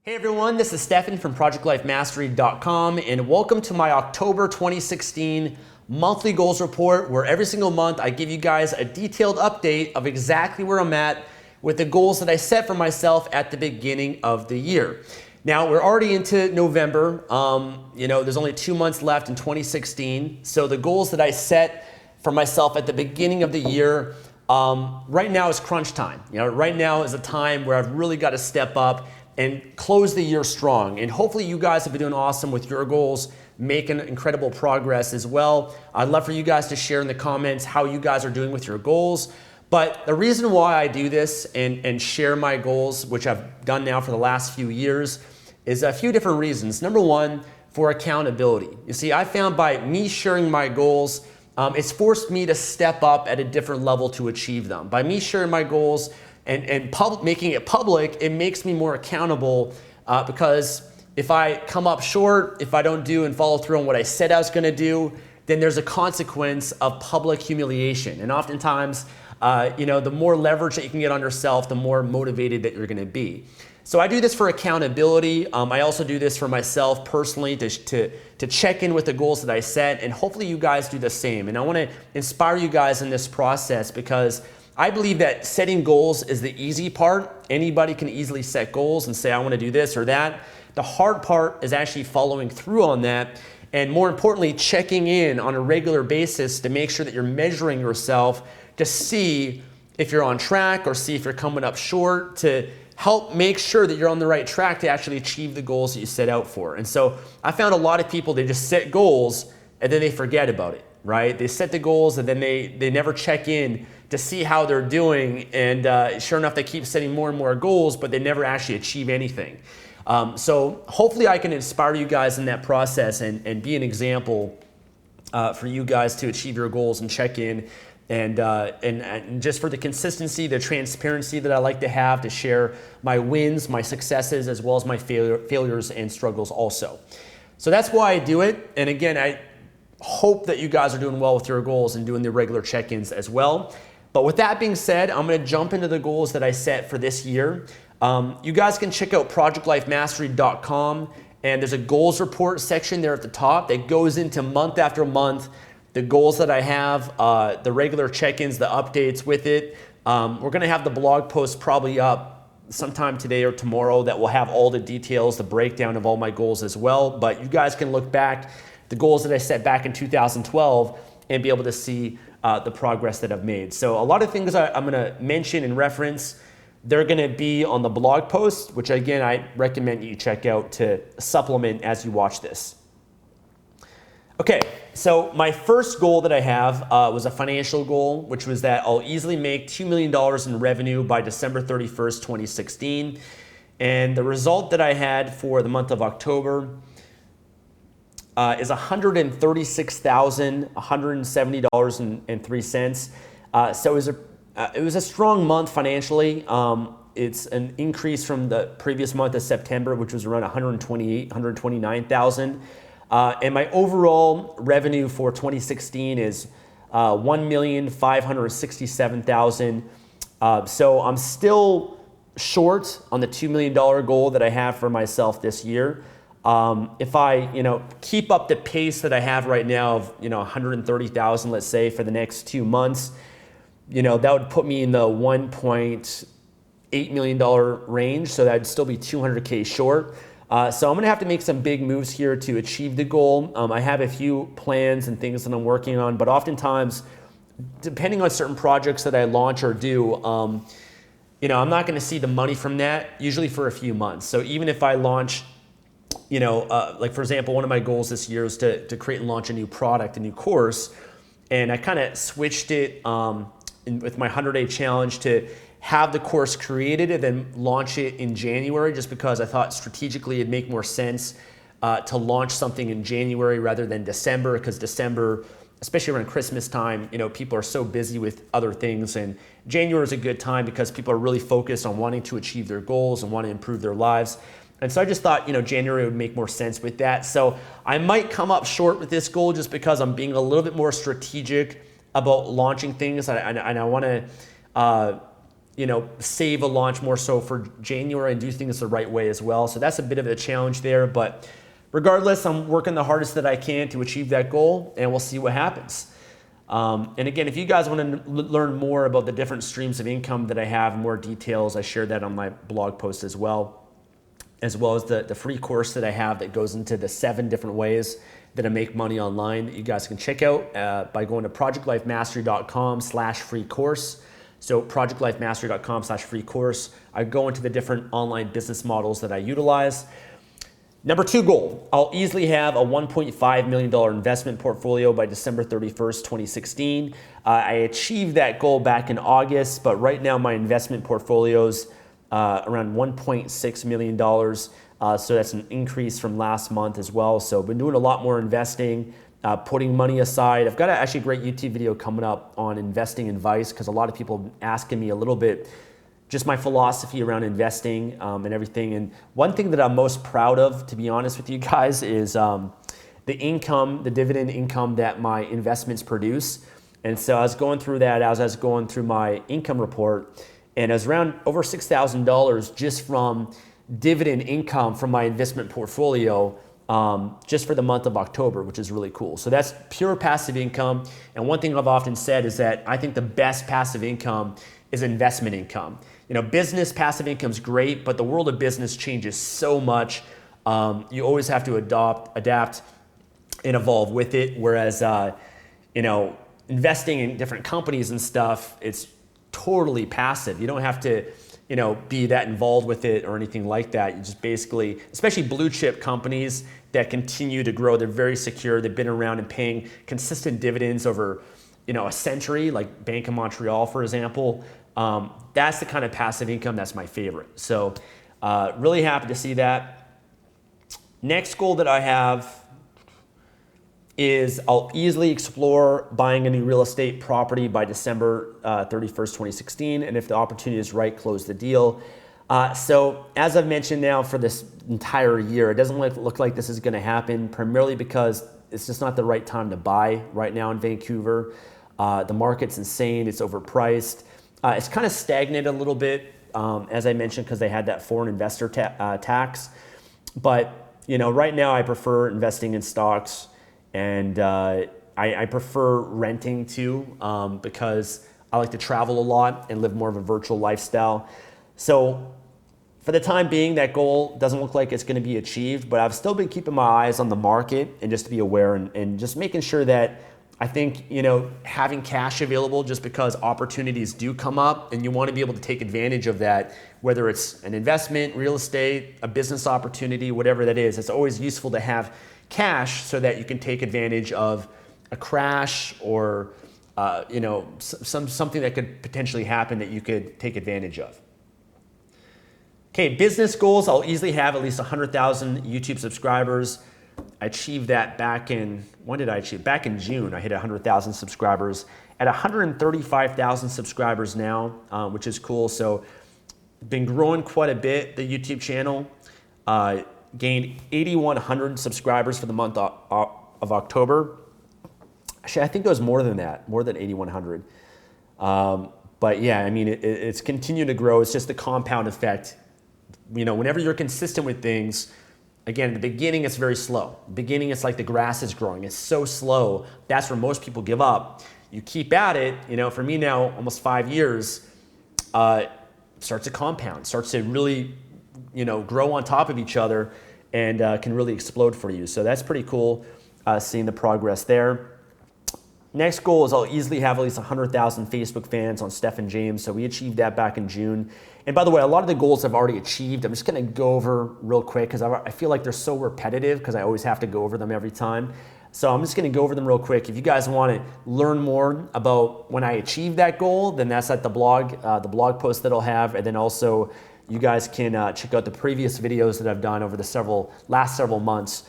Hey everyone, this is Stefan from ProjectLifeMastery.com and welcome to my October 2016 monthly goals report, where every single month I give you guys a detailed update of exactly where I'm at with the goals that I set for myself at the beginning of the year. Now we're already into November. There's only 2 months left in 2016. So the goals that I set for myself at the beginning of the year, right now is crunch time. Right now is a time where I've really got to step up and close the year strong. And hopefully you guys have been doing awesome with your goals, making incredible progress as well. I'd love for you guys to share in the comments how you guys are doing with your goals. But the reason why I do this and share my goals, which I've done now for the last few years, is a few different reasons. Number one, for accountability. You see, I found by me sharing my goals, it's forced me to step up at a different level to achieve them. By me sharing my goals, and making it public, it makes me more accountable because if I come up short, if I don't do and follow through on what I said I was gonna do, then there's a consequence of public humiliation. And oftentimes, the more leverage that you can get on yourself, the more motivated that you're gonna be. So I do this for accountability. I also do this for myself personally to check in with the goals that I set, and hopefully you guys do the same. And I wanna inspire you guys in this process because I believe that setting goals is the easy part. Anybody can easily set goals and say, I want to do this or that. The hard part is actually following through on that, and more importantly, checking in on a regular basis to make sure that you're measuring yourself to see if you're on track or see if you're coming up short, to help make sure that you're on the right track to actually achieve the goals that you set out for. And so I found a lot of people, they just set goals and then they forget about it, right? They set the goals and then they never check in to see how they're doing, and sure enough, they keep setting more and more goals, but they never actually achieve anything. So hopefully I can inspire you guys in that process and be an example for you guys to achieve your goals and check in, and just for the consistency, the transparency that I like to have to share my wins, my successes, as well as my failures and struggles also. So that's why I do it. And again, I hope that you guys are doing well with your goals and doing the regular check-ins as well. But with that being said, I'm going to jump into the goals that I set for this year. You guys can check out ProjectLifeMastery.com, and there's a goals report section there at the top that goes into month after month, the goals that I have, the regular check-ins, the updates with it. We're going to have the blog post probably up sometime today or tomorrow that will have all the details, the breakdown of all my goals as well. But you guys can look back the goals that I set back in 2012 and be able to see the progress that I've made. So a lot of things I'm gonna mention and reference, they're gonna be on the blog post, which again, I recommend you check out to supplement as you watch this. Okay, so my first goal that I have was a financial goal, which was that I'll easily make $2 million in revenue by December 31st, 2016. And the result that I had for the month of October is $136,170.03. So it was a strong month financially. It's an increase from the previous month of September, which was around $129,000. And my overall revenue for 2016 is $1,567,000. So I'm still short on the $2 million goal that I have for myself this year. If I, keep up the pace that I have right now of, 130,000, let's say, for the next 2 months, that would put me in the $1.8 million range. So that'd still be 200K short. So I'm gonna have to make some big moves here to achieve the goal. I have a few plans and things that I'm working on, but oftentimes, depending on certain projects that I launch or do, I'm not gonna see the money from that usually for a few months. So even if I launch, like for example, one of my goals this year is to create and launch a new product, a new course. And I kind of switched it with my 100-day challenge to have the course created and then launch it in January, just because I thought strategically it'd make more sense to launch something in January rather than December, because December, especially around Christmas time, people are so busy with other things, and January is a good time because people are really focused on wanting to achieve their goals and want to improve their lives. And so I just thought, January would make more sense with that. So I might come up short with this goal just because I'm being a little bit more strategic about launching things, and I want to save a launch more so for January and do things the right way as well. So that's a bit of a challenge there, but regardless, I'm working the hardest that I can to achieve that goal, and we'll see what happens. And again, if you guys want to learn more about the different streams of income that I have, more details, I share that on my blog post as well as the free course that I have that goes into the 7 different ways that I make money online that you guys can check out by going to projectlifemastery.com/free course. So projectlifemastery.com/free course. I go into the different online business models that I utilize. Number 2 goal, I'll easily have a $1.5 million investment portfolio by December 31st, 2016. I achieved that goal back in August, but right now my investment portfolio's around $1.6 million. So that's an increase from last month as well. So I've been doing a lot more investing, putting money aside. I've got actually a great YouTube video coming up on investing advice because a lot of people asking me a little bit just my philosophy around investing and everything. And one thing that I'm most proud of, to be honest with you guys, is the dividend income that my investments produce. And so I was going through that as I was going through my income report, and it was around over $6,000 just from dividend income from my investment portfolio just for the month of October, which is really cool. So that's pure passive income. And one thing I've often said is that I think the best passive income is investment income. Business passive income is great, but the world of business changes so much. You always have to adapt, and evolve with it. Whereas, investing in different companies and stuff, it's totally passive. You don't have to, be that involved with it or anything like that. You just basically, especially blue chip companies that continue to grow, they're very secure. They've been around and paying consistent dividends over, a century, like Bank of Montreal, for example. That's the kind of passive income that's my favorite. So really happy to see that. Next goal that I have is I'll easily explore buying a new real estate property by December 31st, 2016. And if the opportunity is right, close the deal. So as I've mentioned now for this entire year, it doesn't look like this is going to happen, primarily because it's just not the right time to buy right now in Vancouver. The market's insane. It's overpriced. It's kind of stagnant a little bit, as I mentioned, because they had that foreign investor tax. But right now I prefer investing in stocks, and I prefer renting too, because I like to travel a lot and live more of a virtual lifestyle. So for the time being, that goal doesn't look like it's going to be achieved, but I've still been keeping my eyes on the market and just to be aware and just making sure that I think, having cash available just because opportunities do come up and you want to be able to take advantage of that, whether it's an investment, real estate, a business opportunity, whatever that is, it's always useful to have cash so that you can take advantage of a crash or, something that could potentially happen that you could take advantage of. Okay, business goals. I'll easily have at least 100,000 YouTube subscribers. I achieved that back in June. I hit 100,000 subscribers at 135,000 subscribers now, which is cool. So been growing quite a bit, the YouTube channel. Gained 8,100 subscribers for the month of October. Actually, I think it was more than that, more than 8,100. But yeah, I mean, it's continued to grow. It's just the compound effect. Whenever you're consistent with things, again, in the beginning, it's very slow. Beginning, it's like the grass is growing. It's so slow. That's where most people give up. You keep at it. For me now, almost 5 years, starts to compound, starts to really, grow on top of each other and can really explode for you. So that's pretty cool, seeing the progress there. Next goal is I'll easily have at least 100,000 Facebook fans on Steph and James. So we achieved that back in June. And by the way, a lot of the goals I've already achieved. I'm just going to go over real quick because I feel like they're so repetitive because I always have to go over them every time. So I'm just going to go over them real quick. If you guys want to learn more about when I achieved that goal, then that's at the blog post that I'll have. And then also you guys can check out the previous videos that I've done over the last several months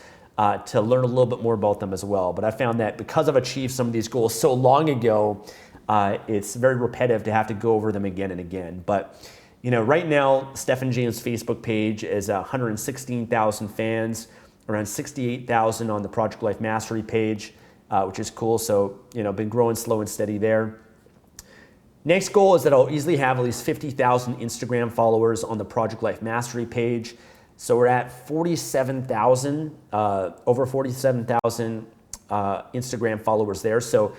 to learn a little bit more about them as well. But I found that because I've achieved some of these goals so long ago, it's very repetitive to have to go over them again and again. But right now, Steph and James' Facebook page is 116,000 fans, around 68,000 on the Project Life Mastery page, which is cool. So, been growing slow and steady there. Next goal is that I'll easily have at least 50,000 Instagram followers on the Project Life Mastery page. So we're at 47,000, over 47,000 Instagram followers there. So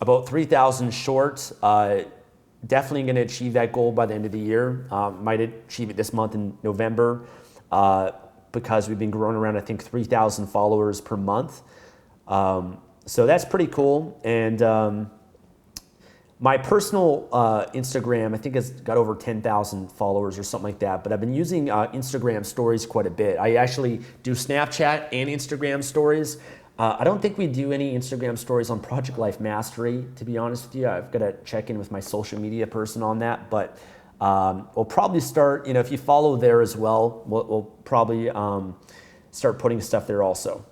about 3,000 short. Definitely going to achieve that goal by the end of the year. Might achieve it this month in November because we've been growing around, I think, 3,000 followers per month. So that's pretty cool. And my personal Instagram, I think, has got over 10,000 followers or something like that. But I've been using Instagram stories quite a bit. I actually do Snapchat and Instagram stories. I don't think we do any Instagram stories on Project Life Mastery, to be honest with you. I've got to check in with my social media person on that. But we'll probably start, if you follow there as well, we'll probably start putting stuff there also.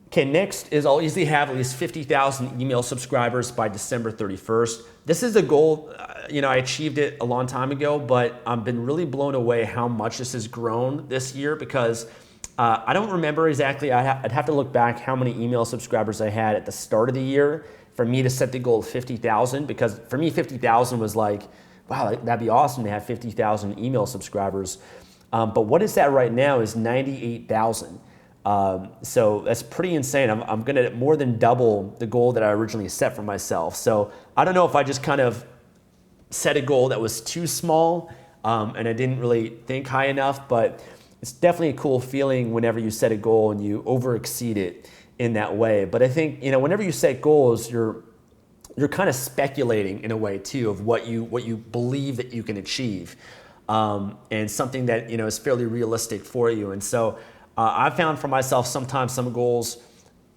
Okay, next is I'll easily have at least 50,000 email subscribers by December 31st. This is a goal, I achieved it a long time ago, but I've been really blown away how much this has grown this year because I don't remember exactly. I'd have to look back how many email subscribers I had at the start of the year for me to set the goal of 50,000, because for me, 50,000 was like, wow, that'd be awesome to have 50,000 email subscribers. But what is that right now is 98,000. So that's pretty insane. I'm going to more than double the goal that I originally set for myself. So I don't know if I just kind of set a goal that was too small and I didn't really think high enough, but it's definitely a cool feeling whenever you set a goal and you over exceed it in that way. But I think, whenever you set goals, you're kind of speculating in a way too of what you believe that you can achieve, and something that, is fairly realistic for you. And so I found for myself sometimes some goals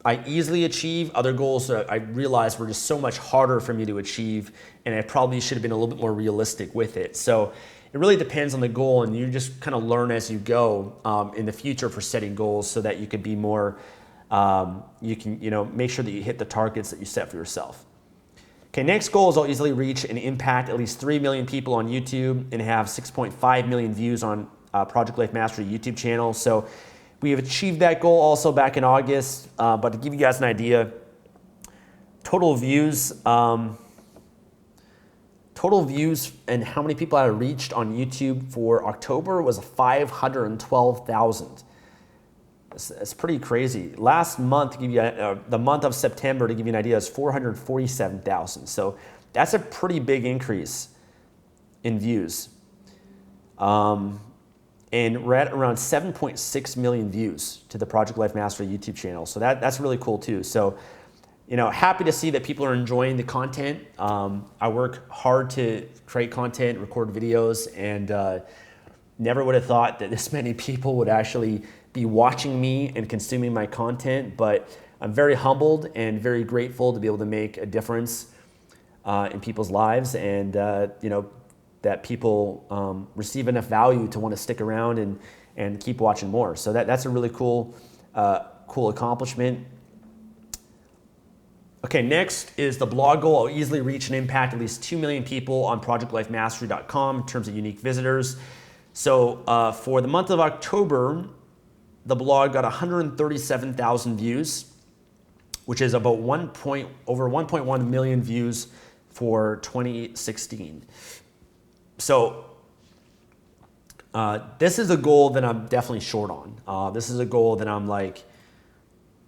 I easily achieve, other goals I realized were just so much harder for me to achieve, and I probably should have been a little bit more realistic with it. So it really depends on the goal, and you just kind of learn as you go in the future for setting goals so that you can be more, you can make sure that you hit the targets that you set for yourself. Okay, next goal is I'll easily reach and impact at least 3 million people on YouTube and have 6.5 million views on Project Life Mastery YouTube channel. So we have achieved that goal also back in August, but to give you guys an idea, total views and how many people I reached on YouTube for October was 512,000. It's pretty crazy. Last month, to give you the month of September, to give you an idea, is 447,000. So that's a pretty big increase in views. And we're at around 7.6 million views to the Project Life Mastery YouTube channel. So that's really cool too. So, happy to see that people are enjoying the content. I work hard to create content, record videos, and never would have thought that this many people would actually be watching me and consuming my content. But I'm very humbled and very grateful to be able to make a difference in people's lives, and that people receive enough value to want to stick around and keep watching more. So that's a really cool accomplishment. Okay, next is the blog goal. I'll easily reach and impact at least 2 million people on projectlifemastery.com in terms of unique visitors. So for the month of October, the blog got 137,000 views, which is about over 1.1 million views for 2016. So this is a goal that I'm definitely short on. This is a goal that I'm like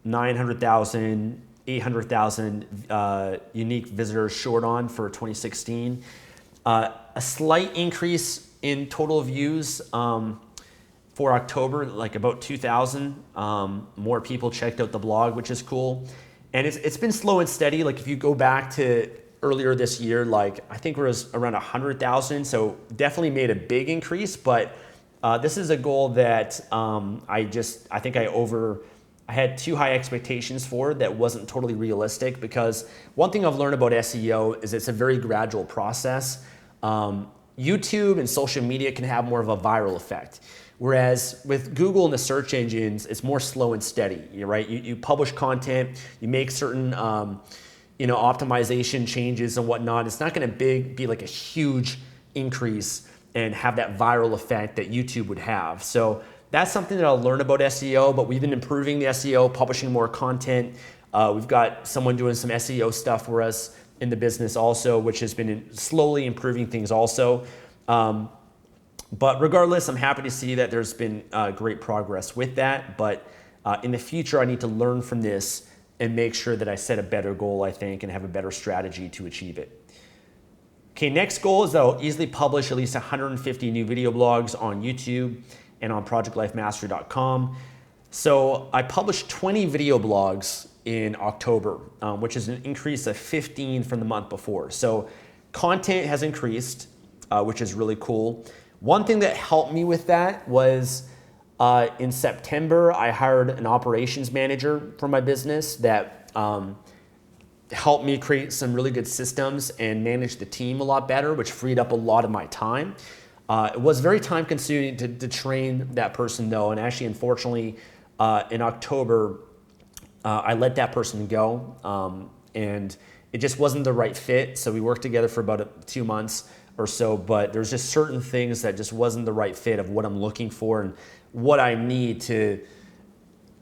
900,000, 800,000 unique visitors short on for 2016. A slight increase in total views for October, like about 2,000. More people checked out the blog, which is cool. And it's been slow and steady. Like if you go back to earlier this year, like I think it was around 100,000. So definitely made a big increase, but this is a goal that I had too high expectations for that wasn't totally realistic, because one thing I've learned about SEO is it's a very gradual process. YouTube and social media can have more of a viral effect. Whereas with Google and the search engines, it's more slow and steady, right? You publish content, you make certain optimization changes and whatnot. It's not going to be like a huge increase and have that viral effect that YouTube would have. So that's something that I'll learn about SEO, but we've been improving the SEO, publishing more content. We've got someone doing some SEO stuff for us in the business also, which has been slowly improving things also. But regardless, I'm happy to see that there's been great progress with that. But in the future, I need to learn from this and make sure that I set a better goal, I think, and have a better strategy to achieve it. Okay, next goal is that I'll easily publish at least 150 new video blogs on YouTube and on projectlifemastery.com. So I published 20 video blogs in October, which is an increase of 15 from the month before. So content has increased, which is really cool. One thing that helped me with that was in September, I hired an operations manager for my business that helped me create some really good systems and manage the team a lot better, which freed up a lot of my time. It was very time consuming to train that person though, and actually, unfortunately, in October, I let that person go, and it just wasn't the right fit. So we worked together for about 2 months or so, but there's just certain things that just wasn't the right fit of what I'm looking for and what I need to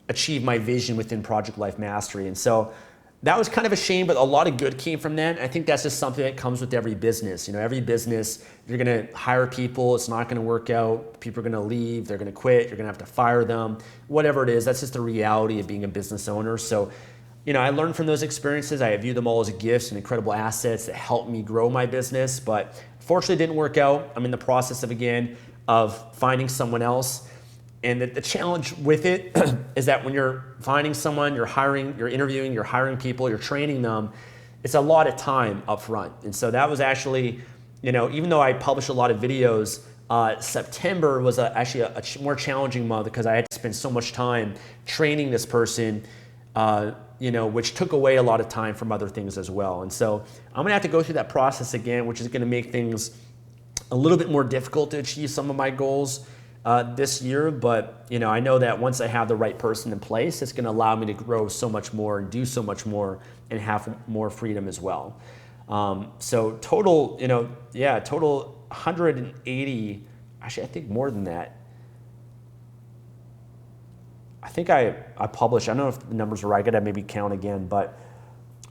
achieve my vision within Project Life Mastery. And so that was kind of a shame, but a lot of good came from that. I think that's just something that comes with every business. You know, every business, you're gonna hire people, it's not gonna work out, people are gonna leave, they're gonna quit, you're gonna have to fire them, whatever it is, that's just the reality of being a business owner. So, you know, I learned from those experiences. I view them all as gifts and incredible assets that helped me grow my business, but fortunately it didn't work out. I'm in the process of finding someone else. And the challenge with it is that when you're finding someone, you're hiring, you're interviewing, you're hiring people, you're training them, it's a lot of time up front. And so that was actually, you know, even though I published a lot of videos, September was actually a more challenging month because I had to spend so much time training this person, you know, which took away a lot of time from other things as well. And so I'm gonna have to go through that process again, which is gonna make things a little bit more difficult to achieve some of my goals this year, but you know, I know that once I have the right person in place, it's going to allow me to grow so much more and do so much more and have more freedom as well. So total, you know, yeah, total 180, actually I think more than that. I think I published, I don't know if the numbers are right, I gotta maybe count again, but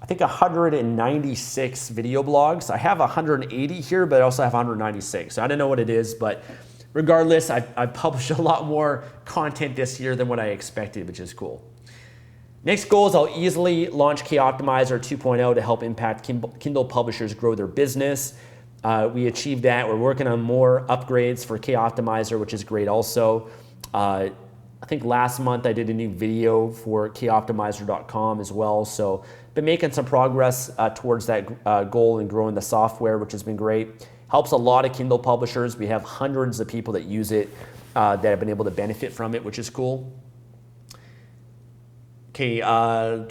I think 196 video blogs. I have 180 here, but I also have 196. So I don't know what it is, but regardless, I published a lot more content this year than what I expected, which is cool. Next goal is I'll easily launch K-Optimizer 2.0 to help impact Kindle publishers grow their business. We achieved that. We're working on more upgrades for K-Optimizer, which is great also. I think last month I did a new video for koptimizer.com as well. So been making some progress towards that goal and growing the software, which has been great. Helps a lot of Kindle publishers. We have hundreds of people that use it that have been able to benefit from it, which is cool. Okay, I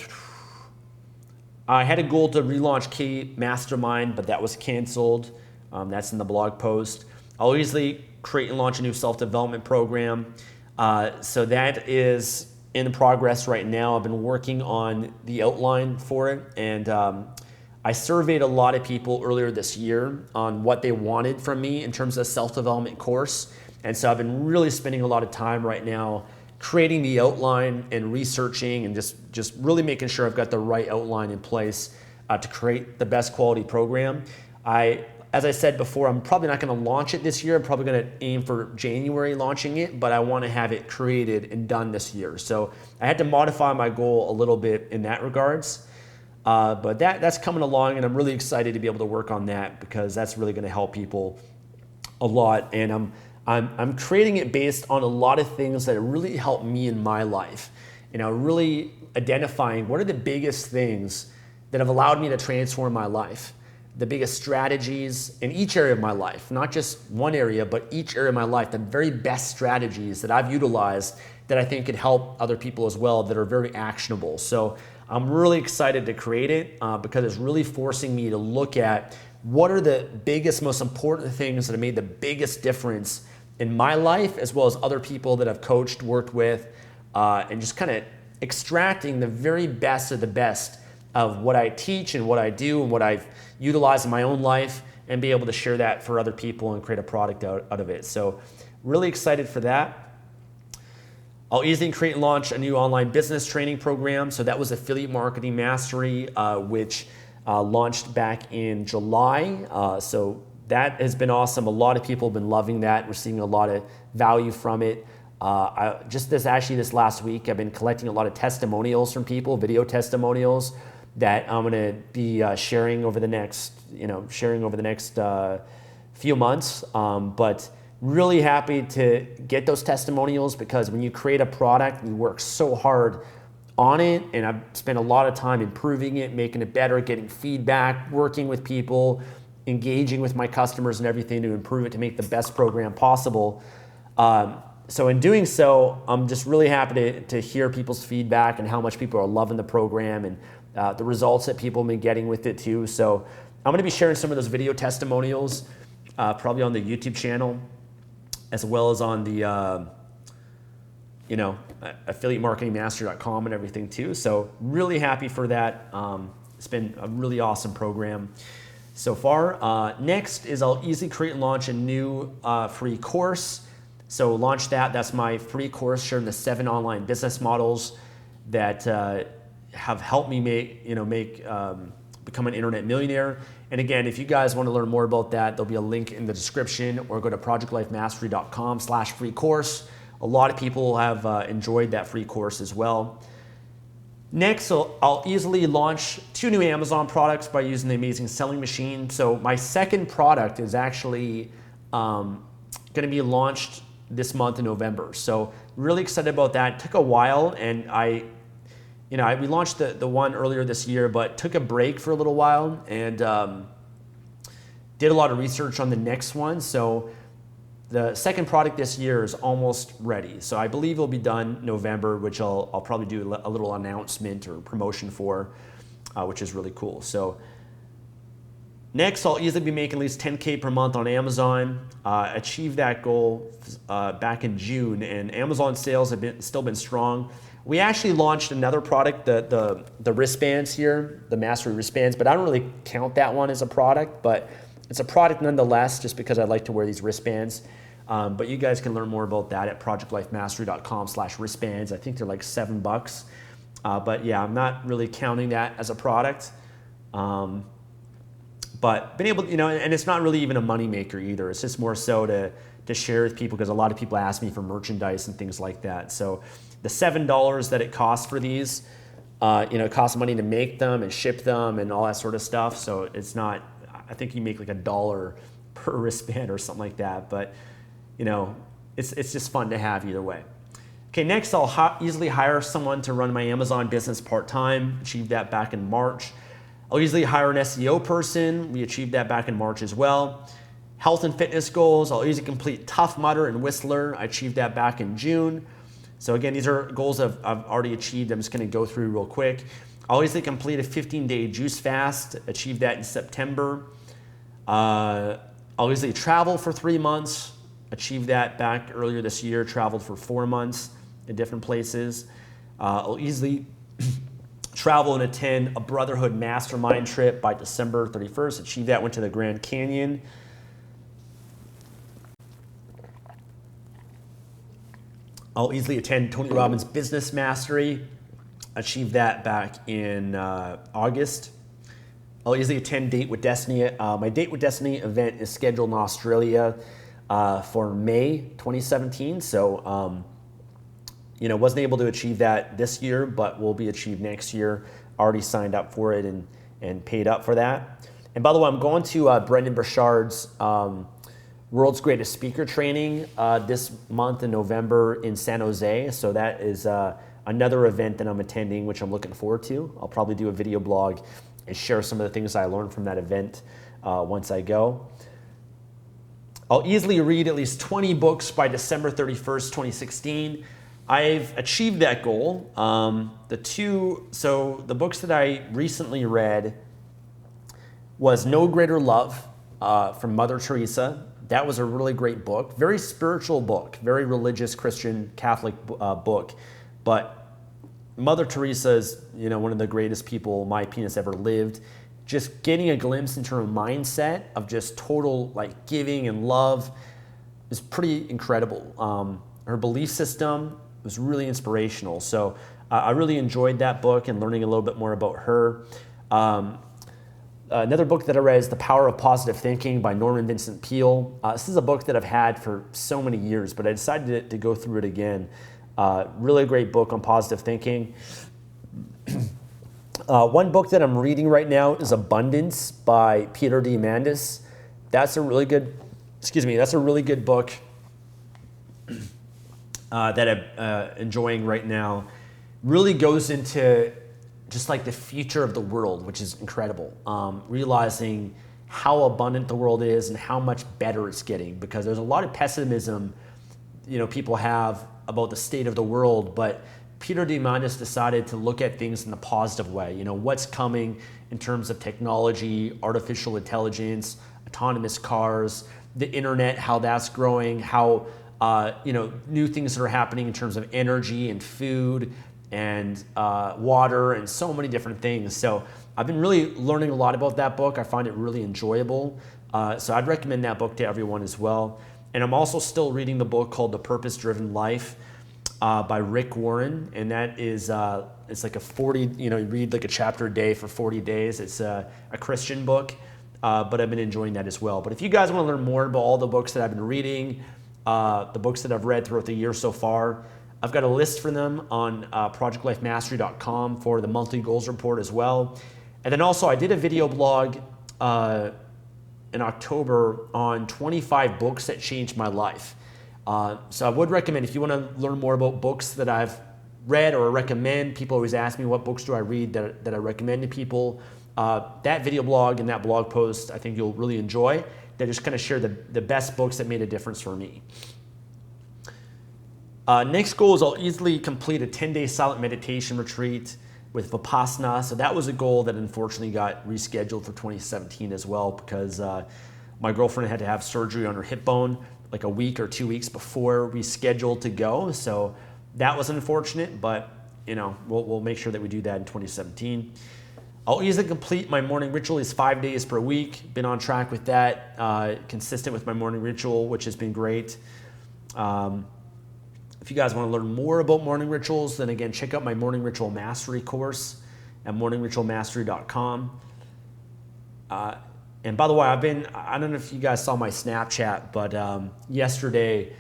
had a goal to relaunch K Mastermind, but that was canceled. That's in the blog post. I'll easily create and launch a new self-development program. So that is in progress right now. I've been working on the outline for it, and I surveyed a lot of people earlier this year on what they wanted from me in terms of a self-development course. And so I've been really spending a lot of time right now creating the outline and researching and just really making sure I've got the right outline in place to create the best quality program. As I said before, I'm probably not gonna launch it this year. I'm probably gonna aim for January launching it, but I wanna have it created and done this year. So I had to modify my goal a little bit in that regards. But that's coming along, and I'm really excited to be able to work on that because that's really going to help people a lot. And I'm creating it based on a lot of things that really help me in my life. You know, really identifying what are the biggest things that have allowed me to transform my life, the biggest strategies in each area of my life, not just one area, but each area of my life, the very best strategies that I've utilized that I think could help other people as well that are very actionable. So I'm really excited to create it because it's really forcing me to look at what are the biggest, most important things that have made the biggest difference in my life, as well as other people that I've coached, worked with, and just kind of extracting the very best of the best of what I teach and what I do and what I've utilized in my own life, and be able to share that for other people and create a product out of it. So really excited for that. I'll easily create and launch a new online business training program. So that was Affiliate Marketing Mastery, which launched back in July. So that has been awesome. A lot of people have been loving that. We're seeing a lot of value from it. This last week, I've been collecting a lot of testimonials from people, video testimonials that I'm gonna be sharing over the next few months. But really happy to get those testimonials, because when you create a product, you work so hard on it, and I've spent a lot of time improving it, making it better, getting feedback, working with people, engaging with my customers and everything to improve it, to make the best program possible. So in doing so, I'm just really happy to hear people's feedback and how much people are loving the program, and the results that people have been getting with it too. So I'm gonna be sharing some of those video testimonials, probably on the YouTube channel, as well as on the affiliatemarketingmastery.com and everything too. So really happy for that. It's been a really awesome program so far. Next is I'll easily create and launch a new free course. So launch that. That's my free course sharing the 7 online business models that have helped me become an internet millionaire. And again, if you guys want to learn more about that, there'll be a link in the description, or go to projectlifemastery.com/free course. A lot of people have enjoyed that free course as well. Next, I'll easily launch 2 new Amazon products by using the amazing selling machine. So my second product is actually going to be launched this month in November. So really excited about that. It took a while, and we launched the one earlier this year, but took a break for a little while, and did a lot of research on the next one. So the second product this year is almost ready. So I believe it'll be done November, which I'll probably do a little announcement or promotion for, which is really cool. So next, I'll easily be making at least 10K per month on Amazon. Achieved that goal back in June, and Amazon sales have still been strong. We actually launched another product, the wristbands here, the Mastery wristbands, but I don't really count that one as a product, but it's a product nonetheless, just because I like to wear these wristbands. But you guys can learn more about that at projectlifemastery.com/wristbands. I think they're like $7. But yeah, I'm not really counting that as a product. But been able to, and it's not really even a money maker either. It's just more so to share with people, because a lot of people ask me for merchandise and things like that. So the $7 that it costs for these, it costs money to make them and ship them and all that sort of stuff. So it's not, I think you make like $1 per wristband or something like that. But it's just fun to have either way. Okay, next I'll easily hire someone to run my Amazon business part-time. Achieved that back in March. I'll easily hire an SEO person. We achieved that back in March as well. Health and fitness goals. I'll easily complete Tough Mudder and Whistler. I achieved that back in June. So again, these are goals I've already achieved. I'm just gonna go through real quick. I'll easily complete a 15-day juice fast. Achieved that in September. I'll easily travel for 3 months. Achieved that back earlier this year. Traveled for 4 months in different places. I'll easily travel and attend a Brotherhood Mastermind trip by December 31st. Achieved that, went to the Grand Canyon. I'll easily attend Tony Robbins Business Mastery. Achieved that back in August. I'll easily attend Date with Destiny. My Date with Destiny event is scheduled in Australia for May 2017. So, wasn't able to achieve that this year, but will be achieved next year. Already signed up for it and paid up for that. And by the way, I'm going to Brendan Burchard's World's Greatest Speaker training this month in November in San Jose. So that is another event that I'm attending, which I'm looking forward to. I'll probably do a video blog and share some of the things I learned from that event once I go. I'll easily read at least 20 books by December 31st, 2016. I've achieved that goal. The books that I recently read was No Greater Love from Mother Teresa. That was a really great book, very spiritual book, very religious Christian Catholic book. But Mother Teresa is, one of the greatest people, in my opinion, has ever lived. Just getting a glimpse into her mindset of just total giving and love is pretty incredible. Her belief system was really inspirational. So I really enjoyed that book and learning a little bit more about her. Another book that I read is The Power of Positive Thinking by Norman Vincent Peale. This is a book that I've had for so many years, but I decided to go through it again. Really great book on positive thinking. One book that I'm reading right now is Abundance by Peter Diamandis. That's a really good, that's a really good book that I'm enjoying right now. Really goes into just like the future of the world, which is incredible. Realizing how abundant the world is and how much better it's getting, because there's a lot of pessimism, people have about the state of the world, but Peter Diamandis decided to look at things in a positive way. What's coming in terms of technology, artificial intelligence, autonomous cars, the internet, how that's growing, how new things that are happening in terms of energy and food and water and so many different things. So I've been really learning a lot about that book. I find it really enjoyable. So I'd recommend that book to everyone as well. And I'm also still reading the book called The Purpose-Driven Life by Rick Warren. And that is, it's like a 40, you read like a chapter a day for 40 days. It's a Christian book, but I've been enjoying that as well. But if you guys want to learn more about all the books that I've been reading, the books that I've read throughout the year so far, I've got a list for them on projectlifemastery.com for the monthly goals report as well. And then also I did a video blog in October on 25 books that changed my life. So I would recommend, if you want to learn more about books that I've read or recommend, people always ask me what books do I read that I recommend to people. That video blog and that blog post I think you'll really enjoy. They just kind of share the best books that made a difference for me. Next goal is I'll easily complete a 10-day silent meditation retreat with Vipassana. So that was a goal that unfortunately got rescheduled for 2017 as well, because my girlfriend had to have surgery on her hip bone like a week or 2 weeks before we scheduled to go. So that was unfortunate, but we'll make sure that we do that in 2017. I'll easily complete my morning ritual is 5 days per week. Been on track with that, consistent with my morning ritual, which has been great. If you guys want to learn more about morning rituals, then again, check out my Morning Ritual Mastery course at morningritualmastery.com. And by the way, I don't know if you guys saw my Snapchat, but yesterday,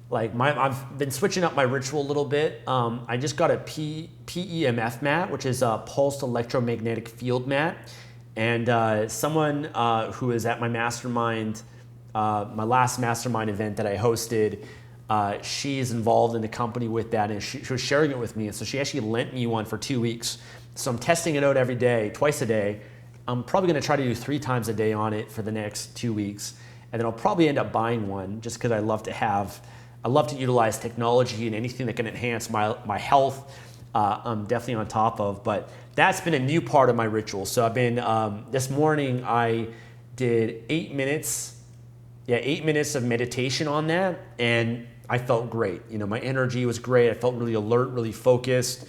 I've been switching up my ritual a little bit. I just got a PEMF mat, which is a pulsed electromagnetic field mat. And someone who is at my mastermind, my last mastermind event that I hosted, she's involved in the company with that, and she was sharing it with me. And so she actually lent me one for 2 weeks. So I'm testing it out every day, twice a day. I'm probably going to try to do 3 times a day on it for the next 2 weeks. And then I'll probably end up buying one just because I love to utilize technology and anything that can enhance my health. I'm definitely on top of, but that's been a new part of my ritual. So I've been, this morning I did 8 minutes of meditation on that, and I felt great. My energy was great. I felt really alert, really focused.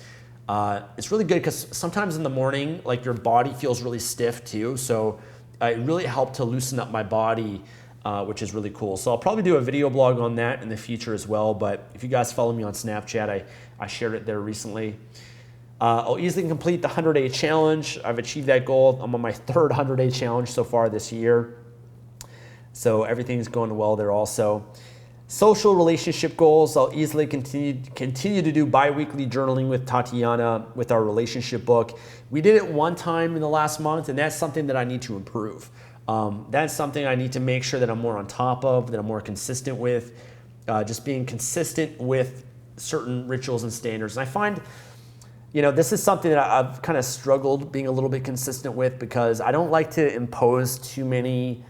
It's really good because sometimes in the morning, your body feels really stiff too. So it really helped to loosen up my body, which is really cool. So I'll probably do a video blog on that in the future as well. But if you guys follow me on Snapchat, I shared it there recently. I'll easily complete the 100-day challenge. I've achieved that goal. I'm on my 3rd 100-day challenge so far this year. So everything's going well there also. Social relationship goals, I'll easily continue to do bi-weekly journaling with Tatiana with our relationship book. We did it one time in the last month, and that's something that I need to improve. That's something I need to make sure that I'm more on top of, that I'm more consistent with, just being consistent with certain rituals and standards. And I find, this is something that I've kind of struggled being a little bit consistent with, because I don't like to impose too many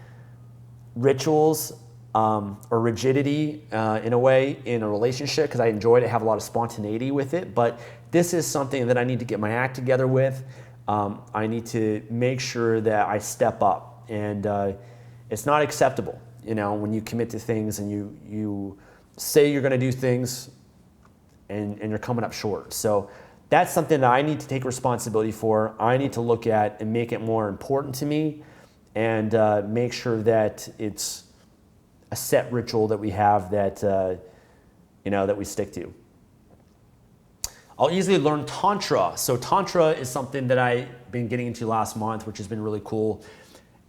rituals or rigidity in a way in a relationship, because I enjoy to have a lot of spontaneity with it. But this is something that I need to get my act together with. I need to make sure that I step up, and it's not acceptable, when you commit to things and you say you're going to do things and you're coming up short. So that's something that I need to take responsibility for. I need to look at and make it more important to me, and make sure that it's a set ritual that we have that that we stick to. I'll easily learn Tantra. So Tantra is something that I've been getting into last month, which has been really cool.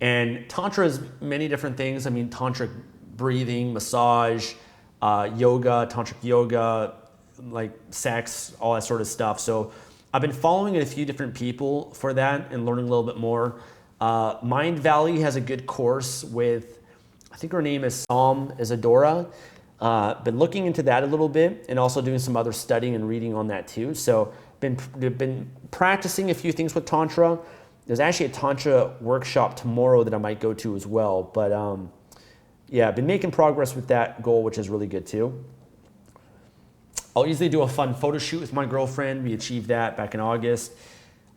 And Tantra is many different things. I mean, tantric breathing, massage, yoga, tantric yoga, like sex, all that sort of stuff. So I've been following a few different people for that and learning a little bit more. Mind Valley has a good course with, I think her name is Isadora. Been looking into that a little bit and also doing some other studying and reading on that too. So been practicing a few things with Tantra. There's actually a Tantra workshop tomorrow that I might go to as well. But yeah, I've been making progress with that goal, which is really good too. I'll usually do a fun photo shoot with my girlfriend. We achieved that back in August.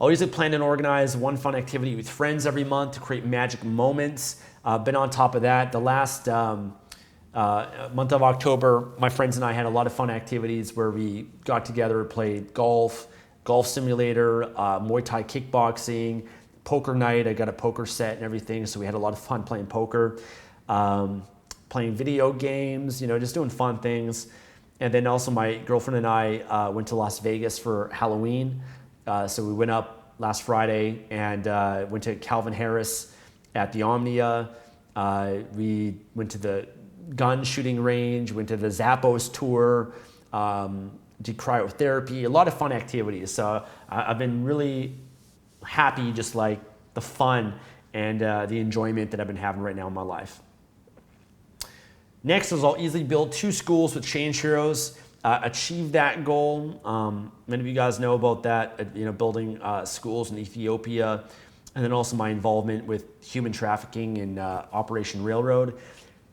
I'll usually plan and organize one fun activity with friends every month to create magic moments. Been on top of that. The last month of October, my friends and I had a lot of fun activities where we got together, played golf simulator, Muay Thai kickboxing, poker night. I got a poker set and everything, so we had a lot of fun playing poker, playing video games, just doing fun things. And then also my girlfriend and I went to Las Vegas for Halloween. So we went up last Friday and went to Calvin Harris at the Omnia. We went to the gun shooting range, went to the Zappos tour, did cryotherapy, a lot of fun activities. So I've been really happy, just like the fun and the enjoyment that I've been having right now in my life. Next is I'll easily build 2 schools with Change Heroes, achieve that goal. Many of you guys know about that, building schools in Ethiopia, and then also my involvement with human trafficking and Operation Railroad.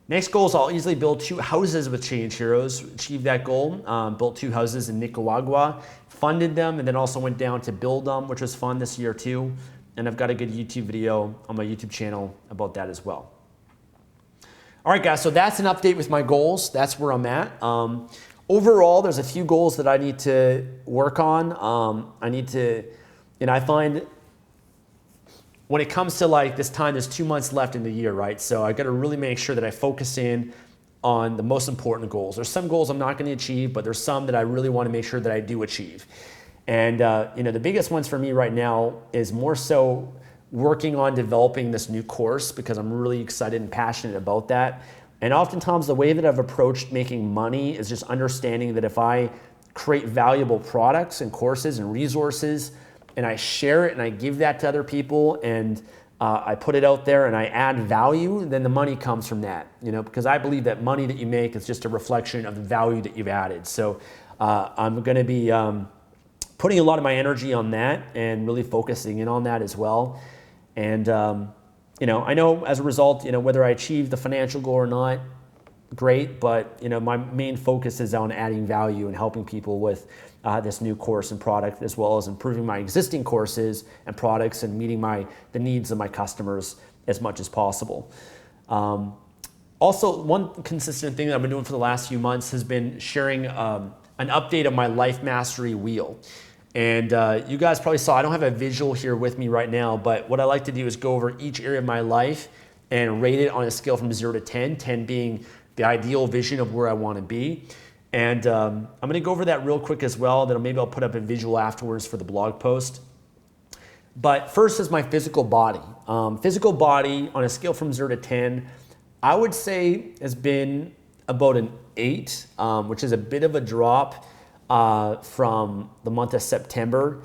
Next goal is I'll easily build 2 houses with Change Heroes, achieve that goal. Built 2 houses in Nicaragua, funded them, and then also went down to build them, which was fun this year too. And I've got a good YouTube video on my YouTube channel about that as well. All right, guys, so that's an update with my goals. That's where I'm at. Overall, there's a few goals that I need to work on. I find when it comes to like this time, there's 2 months left in the year, right? So I got to really make sure that I focus in on the most important goals. There's some goals I'm not going to achieve, but there's some that I really want to make sure that I do achieve. And the biggest ones for me right now is more so working on developing this new course because I'm really excited and passionate about that. And oftentimes the way that I've approached making money is just understanding that if I create valuable products and courses and resources and I share it and I give that to other people and I put it out there and I add value, then the money comes from that, because I believe that money that you make is just a reflection of the value that you've added. So I'm going to be putting a lot of my energy on that and really focusing in on that as well. And, I know as a result, whether I achieve the financial goal or not, great, but, my main focus is on adding value and helping people with this new course and product, as well as improving my existing courses and products and meeting the needs of my customers as much as possible. Also, one consistent thing that I've been doing for the last few months has been sharing an update of my Life Mastery Wheel. And you guys probably saw, I don't have a visual here with me right now, but what I like to do is go over each area of my life and rate it on a scale from 0 to 10, 10 being the ideal vision of where I want to be. And I'm going to go over that real quick as well. Then maybe I'll put up a visual afterwards for the blog post. But first is my physical body. Physical body on a scale from 0 to 10, I would say has been about an 8, which is a bit of a drop from the month of September.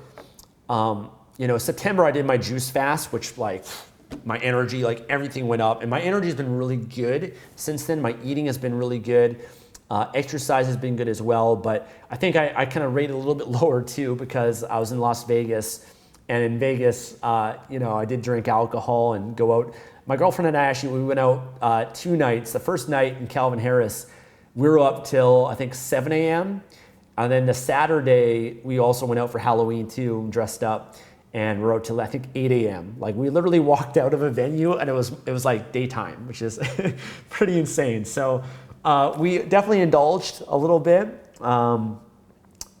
September I did my juice fast, which my energy, everything went up, and my energy has been really good since then. My eating has been really good. Exercise has been good as well, but I think I kind of rated a little bit lower too because I was in Las Vegas, and in Vegas, I did drink alcohol and go out. My girlfriend and I we went out 2 nights. The first night in Calvin Harris, we were up till I think 7 a.m. And then the Saturday, we also went out for Halloween too, dressed up, and we're out till I think 8 a.m. We literally walked out of a venue and it was like daytime, which is pretty insane. So we definitely indulged a little bit.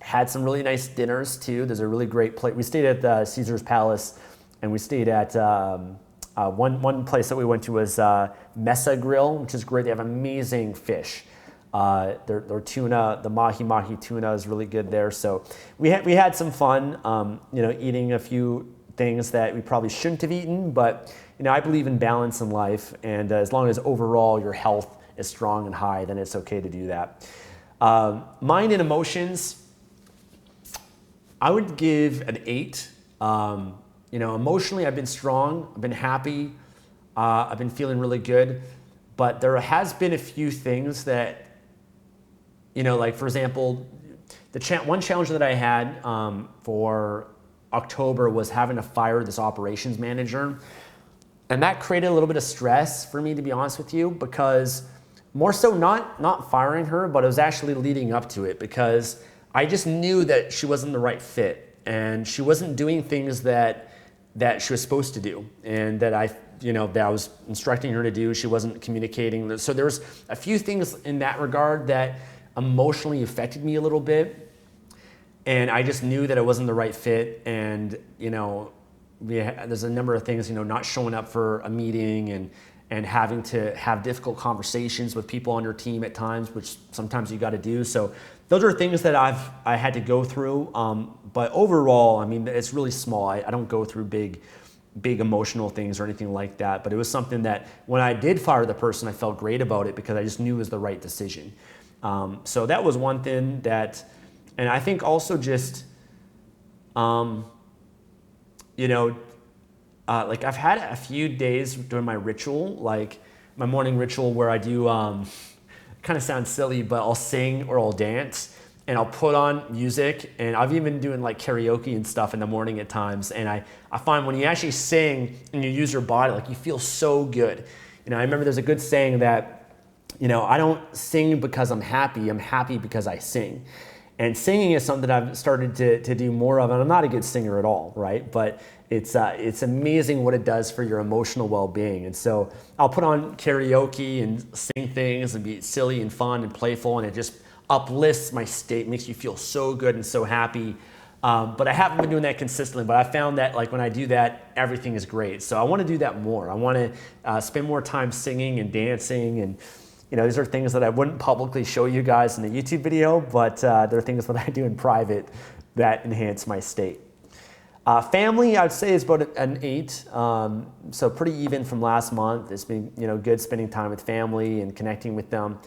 Had some really nice dinners too. There's a really great place. We stayed at the Caesar's Palace, and we stayed at one place that we went to was Mesa Grill, which is great. They have amazing fish. Their tuna, the mahi tuna is really good there. So we had some fun, eating a few things that we probably shouldn't have eaten, but I believe in balance in life, and as long as overall your health is strong and high, then it's okay to do that. Mind and emotions, I would give an 8. Emotionally, I've been strong, I've been happy, I've been feeling really good, but there has been a few things that, like for example, one challenge that I had for October was having to fire this operations manager. And that created a little bit of stress for me, to be honest with you, because more so not firing her, but it was actually leading up to it, because I just knew that she wasn't the right fit, and she wasn't doing things that she was supposed to do, and that I was instructing her to do. She wasn't communicating. So there was a few things in that regard that emotionally affected me a little bit, and I just knew that it wasn't the right fit. And there's a number of things, not showing up for a meeting and having to have difficult conversations with people on your team at times, which sometimes you got to do. So those are things that I had to go through. But overall, it's really small. I don't go through big emotional things or anything like that. But it was something that when I did fire the person, I felt great about it, because I just knew it was the right decision. So that was one thing that, and I think also just, like I've had a few days during my ritual, like my morning ritual, where I do, kind of sounds silly, but I'll sing or I'll dance, and I'll put on music, and I've even been doing like karaoke and stuff in the morning at times. And I find when you actually sing and you use your body, like you feel so good. I remember there's a good saying that, I don't sing because I'm happy because I sing. And singing is something I've started to do more of, and I'm not a good singer at all, right? But it's amazing what it does for your emotional well-being. And so I'll put on karaoke and sing things and be silly and fun and playful, and it just uplifts my state, makes you feel so good and so happy. But I haven't been doing that consistently, but I found that like when I do that, everything is great. So I want to do that more. I want to spend more time singing and dancing, and these are things that I wouldn't publicly show you guys in a YouTube video, but they're things that I do in private that enhance my state. Family, I'd say, is about an 8, so pretty even from last month. It's been good spending time with family and connecting with them.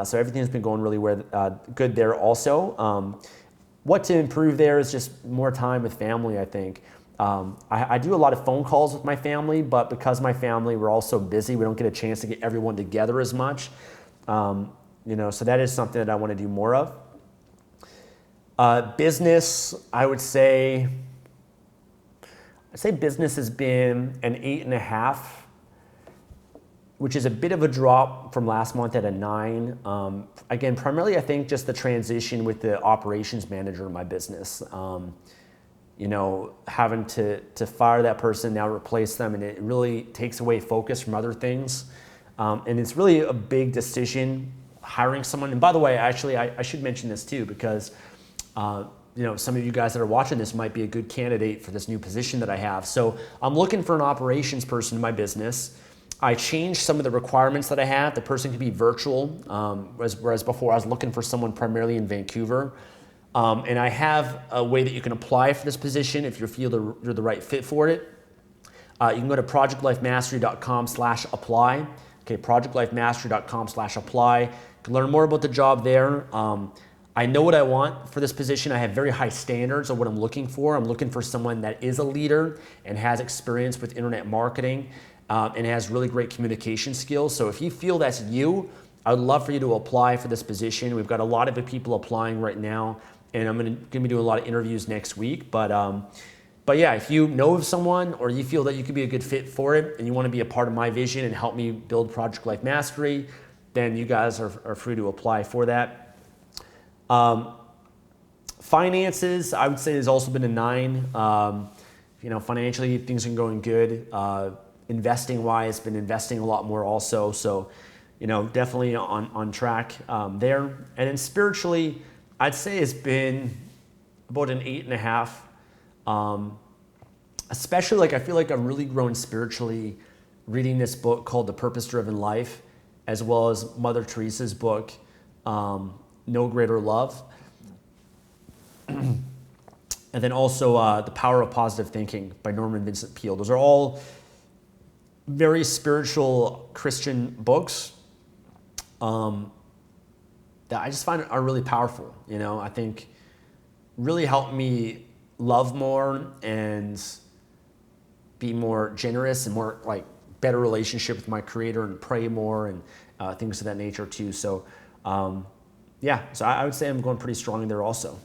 So everything's been going really good there also. What to improve there is just more time with family, I think. I do a lot of phone calls with my family, but because my family, we're all so busy, we don't get a chance to get everyone together as much. So that is something that I want to do more of. Business, I would say business has been an 8.5, which is a bit of a drop from last month at a 9. Again, primarily I think just the transition with the operations manager in my business. Having to fire that person, now replace them, and it really takes away focus from other things. And it's really a big decision, hiring someone. And by the way, actually, I should mention this too, because some of you guys that are watching this might be a good candidate for this new position that I have. So I'm looking for an operations person in my business. I changed some of the requirements that I have. The person could be virtual, whereas before I was looking for someone primarily in Vancouver. And I have a way that you can apply for this position if you feel you're the right fit for it. You can go to projectlifemastery.com/apply. Okay, projectlifemastery.com/apply. You can learn more about the job there. I know what I want for this position. I have very high standards of what I'm looking for. I'm looking for someone that is a leader and has experience with internet marketing and has really great communication skills. So if you feel that's you, I would love for you to apply for this position. We've got a lot of people applying right now, and I'm going to be doing a lot of interviews next week. But yeah, if you know of someone or you feel that you could be a good fit for it and you want to be a part of my vision and help me build Project Life Mastery, then you guys are free to apply for that. Finances, I would say, has also been a 9. Financially, things are going good. Investing wise, been investing a lot more also. So, definitely on track there. And then spiritually, I'd say it's been about an 8.5. Especially I feel like I'm really growing spiritually reading this book called The Purpose Driven Life, as well as Mother Teresa's book, No Greater Love. And then also The Power of Positive Thinking by Norman Vincent Peale. Those are all very spiritual Christian books that I just find are really powerful. You know, I think really helped me love more and be more generous and more like better relationship with my Creator and pray more and things of that nature too. So yeah, so I would say I'm going pretty strong there also.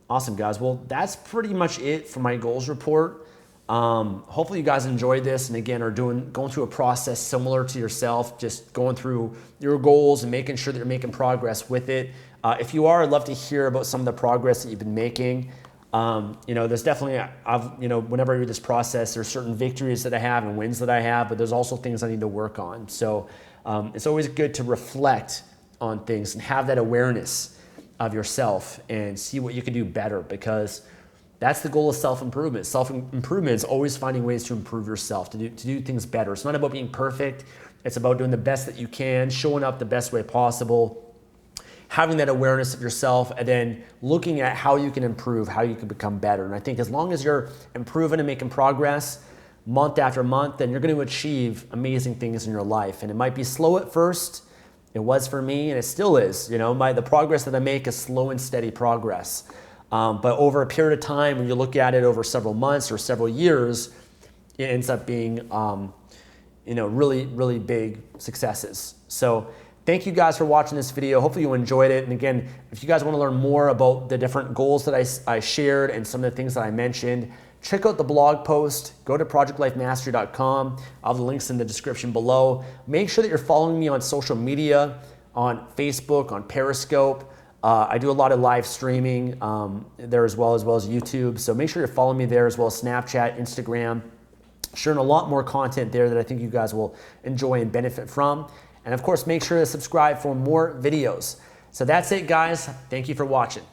Awesome, guys. Well, that's pretty much it for my goals report. Hopefully you guys enjoyed this and again are going through a process similar to yourself, just going through your goals and making sure that you're making progress with it. If you are, I'd love to hear about some of the progress that you've been making. You know, there's definitely, whenever I do this process, there's certain victories that I have and wins that I have, but there's also things I need to work on. So it's always good to reflect on things and have that awareness of yourself and see what you can do better, because that's the goal of self-improvement. Self-improvement is always finding ways to improve yourself, to do things better. It's not about being perfect. It's about doing the best that you can, showing up the best way possible, having that awareness of yourself, and then looking at how you can improve, how you can become better. And I think as long as you're improving and making progress month after month, then you're going to achieve amazing things in your life. And it might be slow at first. It was for me, and it still is. You know, the progress that I make is slow and steady progress. But over a period of time, when you look at it over several months or several years, it ends up being, really, really big successes. So thank you guys for watching this video. Hopefully you enjoyed it. And again, if you guys want to learn more about the different goals that I shared and some of the things that I mentioned, check out the blog post. Go to projectlifemastery.com. I'll have the links in the description below. Make sure that you're following me on social media, on Facebook, on Periscope. I do a lot of live streaming there as well as YouTube. So make sure you're following me there, as well as Snapchat, Instagram. Sharing a lot more content there that I think you guys will enjoy and benefit from. And of course, make sure to subscribe for more videos. So that's it, guys. Thank you for watching.